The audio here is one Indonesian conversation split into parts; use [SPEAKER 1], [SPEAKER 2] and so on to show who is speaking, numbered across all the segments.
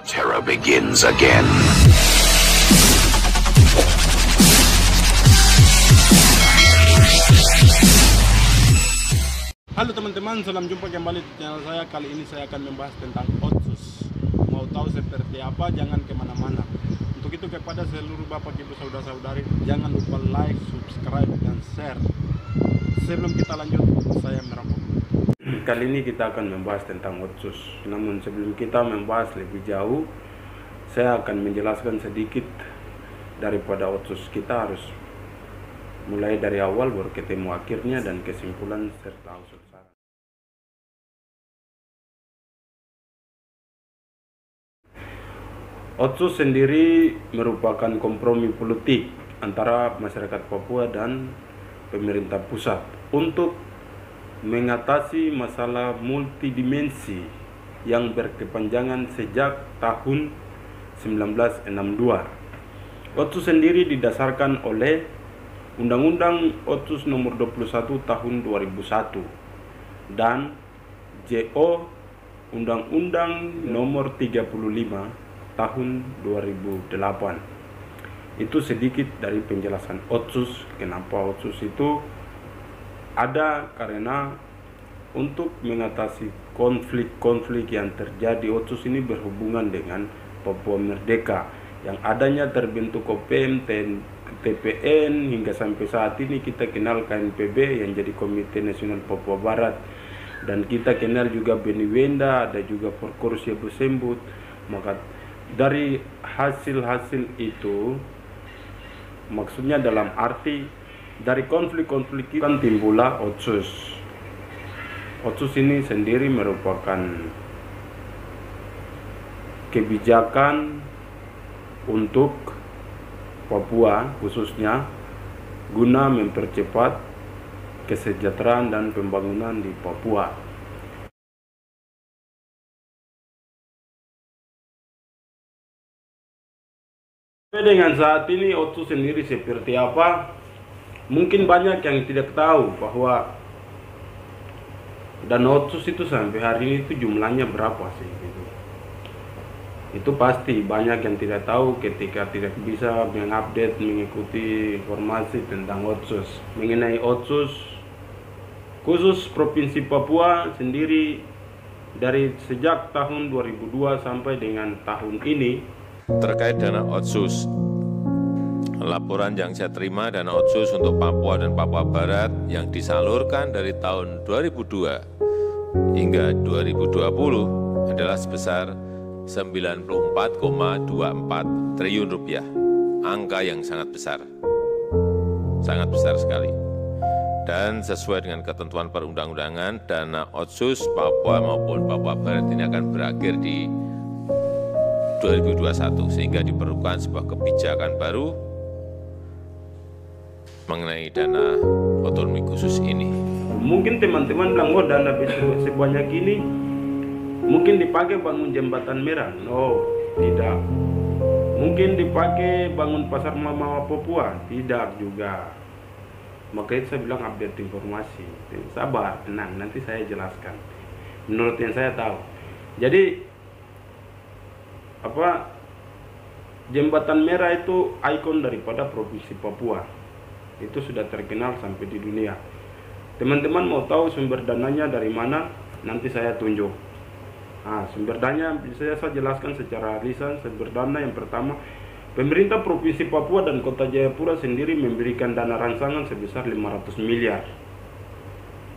[SPEAKER 1] terror begins again.
[SPEAKER 2] Halo teman-teman, salam jumpa kembali di channel saya. Kali ini saya akan membahas tentang Otsus. Mau tahu seperti apa? Jangan kemana-mana. Untuk itu kepada seluruh bapak ibu saudara-saudari, jangan lupa like, subscribe, dan share. Sebelum kita lanjut, saya merokok. Kali ini kita akan membahas tentang Otsus. Namun sebelum kita membahas lebih jauh, saya akan menjelaskan sedikit daripada Otsus. Kita harus mulai dari awal baru ketemu akhirnya dan kesimpulan serta usul saran. Otsus sendiri merupakan kompromi politik antara masyarakat Papua dan pemerintah pusat untuk mengatasi masalah multidimensi yang berkepanjangan sejak tahun 1962. Otsus sendiri didasarkan oleh Undang-Undang Otsus Nomor 21 Tahun 2001 dan JO Undang-Undang Nomor 35 Tahun 2008. Itu sedikit dari penjelasan Otsus. Kenapa Otsus itu ada? Karena untuk mengatasi konflik-konflik yang terjadi, Otsus ini berhubungan dengan Papua Merdeka. Yang adanya terbentuk OPM, TPN, hingga sampai saat ini kita kenal KNPB yang jadi Komite Nasional Papua Barat, dan kita kenal juga Beniwenda, ada juga Forkorsia Besembut. Maka dari hasil-hasil itu, maksudnya dalam arti dari konflik-konflik itu kan timbullah Otsus. Otsus ini sendiri merupakan kebijakan untuk Papua khususnya guna mempercepat kesejahteraan dan pembangunan di Papua. Dengan saat ini Otsus sendiri seperti apa? Mungkin banyak yang tidak tahu bahwa dana Otsus itu sampai hari ini itu jumlahnya berapa sih gitu. Itu pasti banyak yang tidak tahu ketika tidak bisa mengupdate, mengikuti informasi tentang Otsus. Mengenai Otsus khusus Provinsi Papua sendiri, dari sejak tahun 2002 sampai dengan tahun ini.
[SPEAKER 3] Terkait dana Otsus, laporan yang saya terima dana Otsus untuk Papua dan Papua Barat yang disalurkan dari tahun 2002 hingga 2020 adalah sebesar 94,24 triliun rupiah. Angka yang sangat besar sekali. Dan sesuai dengan ketentuan perundang-undangan, dana Otsus Papua maupun Papua Barat ini akan berakhir di 2021, sehingga diperlukan sebuah kebijakan baru mengenai dana otonomi khusus ini.
[SPEAKER 2] Mungkin teman-teman bilang, oh dana sebanyak ini mungkin dipakai bangun jembatan merah. No, tidak. Mungkin dipakai bangun pasar mama Papua. Tidak juga. Makanya saya bilang update informasi. Sabar, tenang, nanti saya jelaskan menurut yang saya tahu. Jadi jembatan merah itu ikon daripada Provinsi Papua. Itu sudah terkenal sampai di dunia. Teman-teman mau tahu sumber dananya dari mana? Nanti saya tunjuk. Sumber dana bisa saya jelaskan secara lisan. Sumber dana yang pertama, pemerintah Provinsi Papua dan Kota Jayapura sendiri memberikan dana rangsangan sebesar 500 miliar.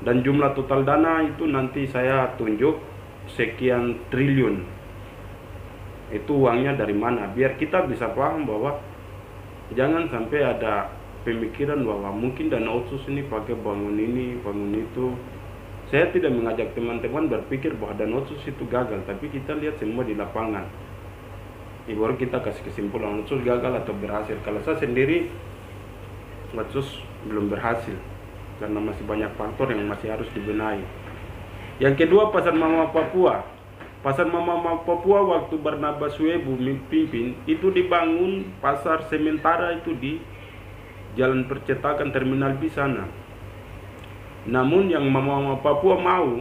[SPEAKER 2] Dan jumlah total dana itu nanti saya tunjuk sekian triliun. Itu uangnya dari mana, biar kita bisa paham bahwa jangan sampai ada pemikiran bahwa mungkin dana Otsus ini pakai bangun ini, bangun itu. Saya tidak mengajak teman-teman berpikir bahwa dana Otsus itu gagal, tapi kita lihat semua di lapangan. Baru kita kasih kesimpulan Otsus gagal atau berhasil. Kalau saya sendiri, Otsus belum berhasil karena masih banyak faktor yang masih harus dibenahi. Yang kedua, Pasar Mama Papua. Pasar Mama Papua waktu Barnabas Webu memimpin itu dibangun pasar sementara itu di Jalan Percetakan Terminal B sana. Namun yang Mama Papua mau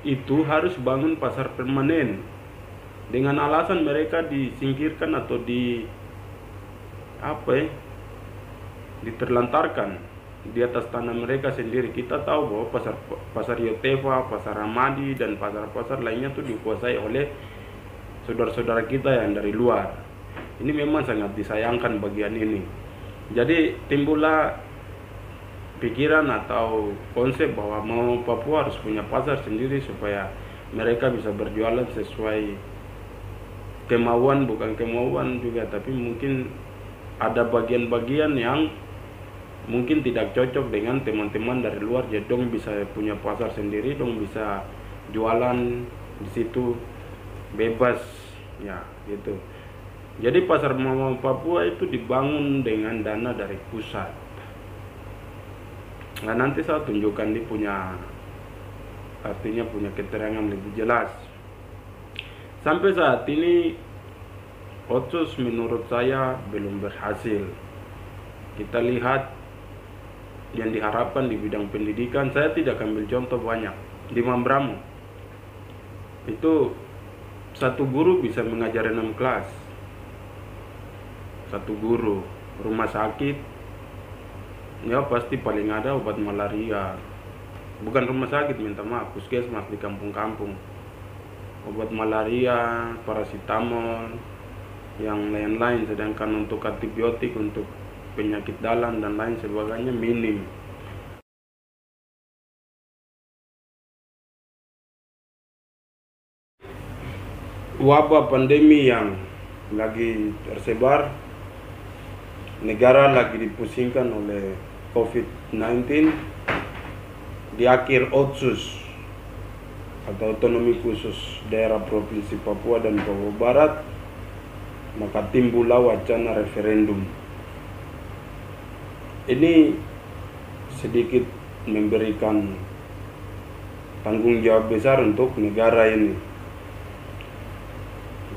[SPEAKER 2] itu harus bangun pasar permanen. dengan alasan mereka disingkirkan atau diterlantarkan di atas tanah mereka sendiri. Kita tahu bahwa pasar Yotefa, pasar Ramadi, dan pasar-pasar lainnya itu dikuasai oleh saudara-saudara kita yang dari luar. Ini memang sangat disayangkan bagian ini. Jadi timbullah pikiran atau konsep bahwa mau Papua harus punya pasar sendiri supaya mereka bisa berjualan sesuai kemauan, bukan kemauan juga, tapi mungkin ada bagian-bagian yang mungkin tidak cocok dengan teman-teman dari luar. Jadi dong bisa punya pasar sendiri, dong bisa jualan di situ bebas, ya gitu. Jadi pasar Mama Papua itu dibangun dengan dana dari pusat. Nah, nanti saya tunjukkan dia punya keterangan lebih jelas. Sampai saat ini Otsus menurut saya belum berhasil. Kita lihat yang diharapkan di bidang pendidikan, saya tidak ambil contoh banyak. Di Mambramo itu satu guru bisa mengajar 6 kelas. Satu guru. Rumah sakit ya pasti paling ada obat malaria. Bukan rumah sakit, minta maaf, puskesmas di kampung-kampung. Obat malaria, paracetamol, yang lain-lain. Sedangkan untuk antibiotik, untuk penyakit dalam dan lain sebagainya minim. Wabah pandemi yang lagi tersebar, negara lagi dipusingkan oleh COVID-19. Di akhir Otsus atau otonomi khusus daerah Provinsi Papua dan Papua Barat, maka timbullah wacana referendum. Ini sedikit memberikan tanggung jawab besar untuk negara ini.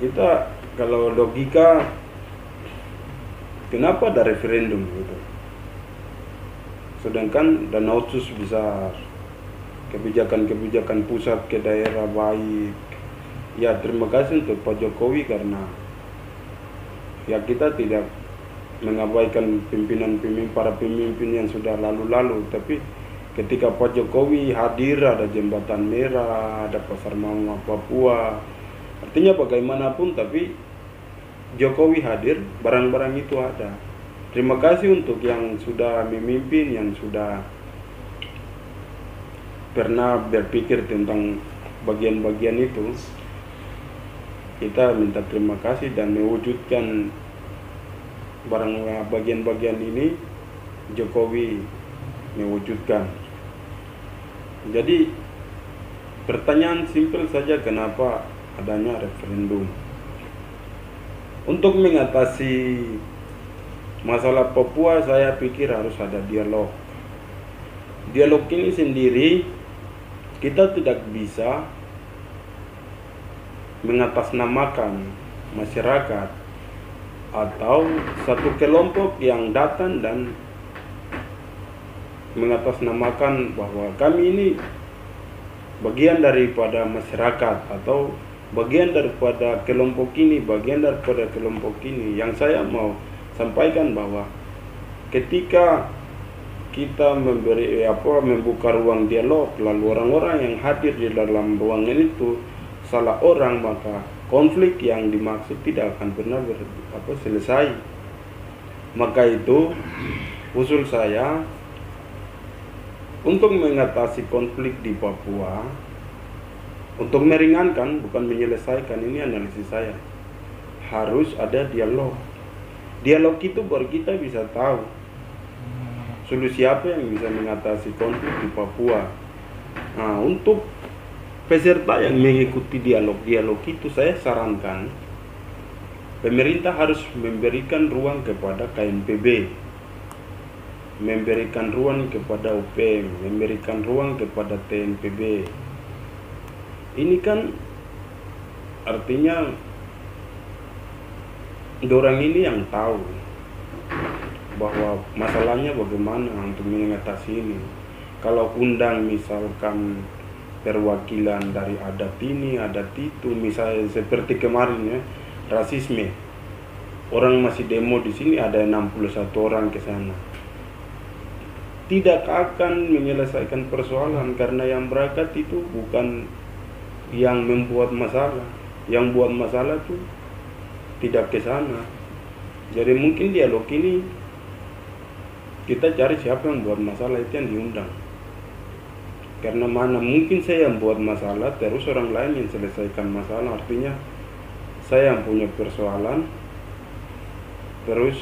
[SPEAKER 2] Kita kalau logika, kenapa ada referendum gitu? Sedangkan dana Otsus besar, kebijakan-kebijakan pusat ke daerah baik. Ya terima kasih untuk Pak Jokowi karena ya kita tidak mengabaikan para pemimpin yang sudah lalu-lalu, tapi ketika Pak Jokowi hadir ada jembatan merah, ada pasar Mama Papua. Artinya bagaimanapun tapi Jokowi hadir, barang-barang itu ada. Terima kasih untuk yang sudah memimpin, yang sudah pernah berpikir tentang bagian-bagian itu. Kita minta terima kasih dan mewujudkan bagian-bagian ini. Jokowi mewujudkan. Jadi pertanyaan simpel saja, kenapa adanya referendum? Untuk mengatasi masalah Papua, saya pikir harus ada dialog. Dialog ini sendiri kita tidak bisa mengatasnamakan masyarakat atau satu kelompok yang datang dan mengatasnamakan bahwa kami ini bagian daripada masyarakat atau bagian daripada kelompok ini, bagian daripada kelompok ini. Yang saya mau sampaikan bahwa ketika kita membuka ruang dialog, lalu orang-orang yang hadir di dalam ruangan itu salah orang, maka konflik yang dimaksud tidak akan pernah selesai. Maka itu usul saya untuk mengatasi konflik di Papua, untuk meringankan bukan menyelesaikan, ini analisis saya, harus ada dialog. Dialog itu baru kita bisa tahu solusi apa yang bisa mengatasi konflik di Papua. Nah, untuk peserta yang mengikuti dialog itu, saya sarankan pemerintah harus memberikan ruang kepada KNPB, memberikan ruang kepada UPM, memberikan ruang kepada TNPB. Ini kan artinya dorang ini yang tahu bahwa masalahnya bagaimana untuk mengatasi ini. Kalau undang misalkan perwakilan dari adat ini, adat itu, misalnya seperti kemarin ya, rasisme. Orang masih demo di sini ada 61 orang ke sana. Tidak akan menyelesaikan persoalan karena yang berangkat itu bukan yang membuat masalah. Yang buat masalah itu tidak ke sana. Jadi mungkin dialog ini kita cari siapa yang buat masalah, itu yang diundang. Karena mana mungkin saya yang buat masalah terus orang lain yang selesaikan masalah. Artinya saya yang punya persoalan, terus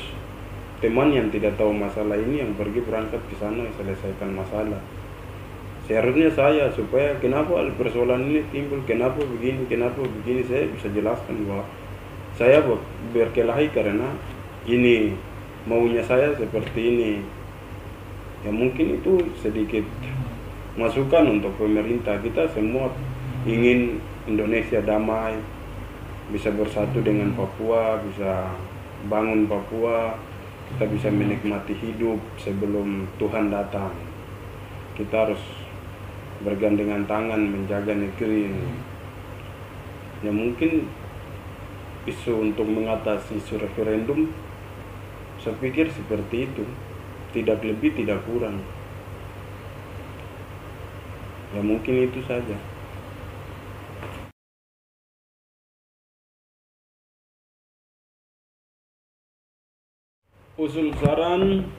[SPEAKER 2] teman yang tidak tahu masalah ini yang pergi berangkat ke sana selesaikan masalah. Seharusnya saya, supaya kenapa persoalan ini timbul, kenapa begini, saya bisa jelaskan bahwa saya berkelahi karena ini, maunya saya seperti ini. Ya mungkin itu sedikit masukan untuk pemerintah. Kita semua ingin Indonesia damai, bisa bersatu dengan Papua, bisa bangun Papua, kita bisa menikmati hidup sebelum Tuhan datang. Kita harus bergandengan tangan menjaga negeri ini. Ya mungkin isu untuk mengatasi isu referendum, saya pikir seperti itu, tidak lebih tidak kurang. Ya mungkin itu saja. Usul saran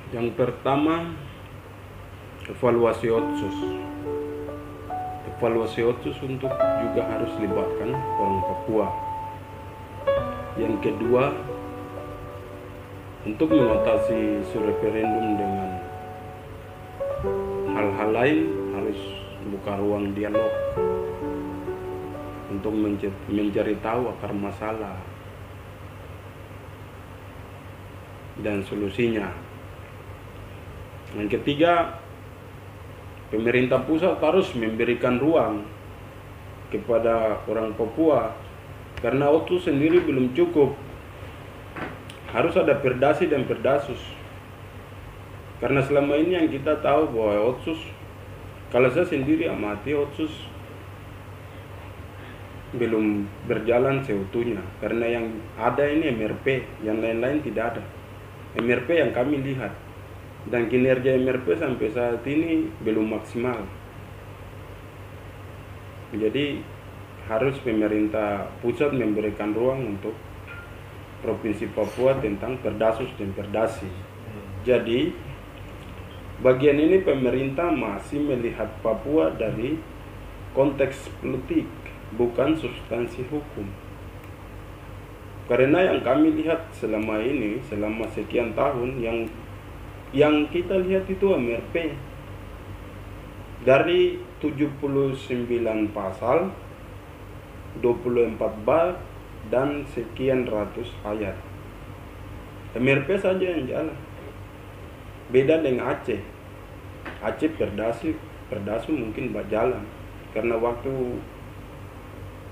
[SPEAKER 2] yang pertama, evaluasi otsus. Evaluasi otsus untuk juga harus libatkan orang Papua. Yang kedua, untuk mengatasi isu referendum dengan hal-hal lain harus buka ruang dialog untuk mencari tahu akar masalah dan solusinya. Yang ketiga, pemerintah pusat harus memberikan ruang kepada orang Papua karena otsus sendiri belum cukup. Harus ada perdasi dan perdasus. Karena selama ini yang kita tahu bahwa otsus, kalau saya sendiri amati otsus belum berjalan seutuhnya. Karena yang ada ini MRP, yang lain-lain tidak ada. MRP yang kami lihat, dan kinerja MRP sampai saat ini belum maksimal. Jadi harus pemerintah pusat memberikan ruang untuk Provinsi Papua tentang perdasus dan perdasi. Jadi bagian ini pemerintah masih melihat Papua dari konteks politik, bukan substansi hukum. Karena yang kami lihat selama ini, selama sekian tahun, yang kita lihat itu MRP. Dari 79 pasal, 24 bab, dan sekian ratus ayat. MRP saja yang jalan. Beda dengan Aceh. Aceh perdasu mungkin berjalan. Karena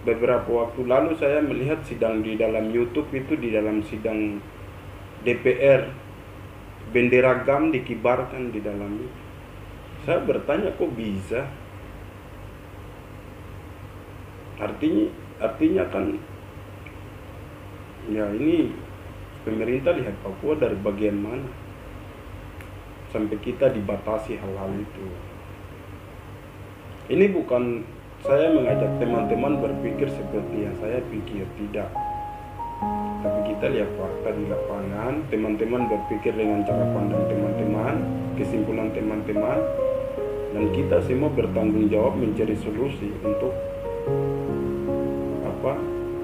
[SPEAKER 2] beberapa waktu lalu saya melihat sidang di dalam YouTube itu, di dalam sidang DPR, bendera GAM dikibarkan di dalamnya. Saya bertanya kok bisa? Artinya kan ya ini pemerintah lihat Papua dari bagian mana sampai kita dibatasi hal-hal itu. Ini bukan saya mengajak teman-teman berpikir seperti yang saya pikir, tidak. Tapi kita lihat fakta di lapangan, teman-teman berpikir dengan cara pandang teman-teman, kesimpulan teman-teman, dan kita semua bertanggung jawab mencari solusi untuk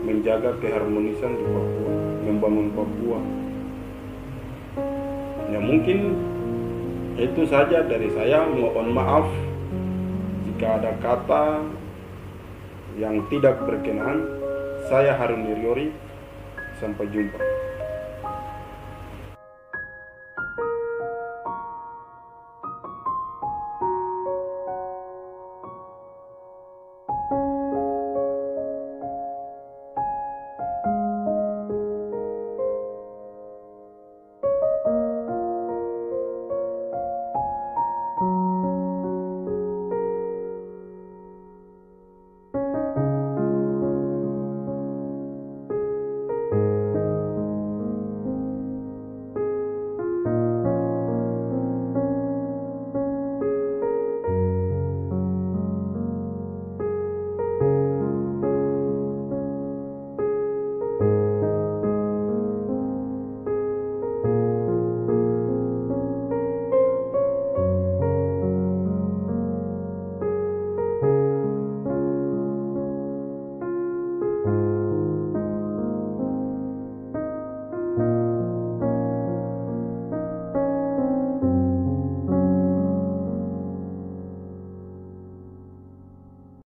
[SPEAKER 2] menjaga keharmonisan di Papua, membangun Papua. Ya mungkin itu saja dari saya. Mohon maaf jika ada kata yang tidak berkenan. Saya Harun Niriori, sampai jumpa.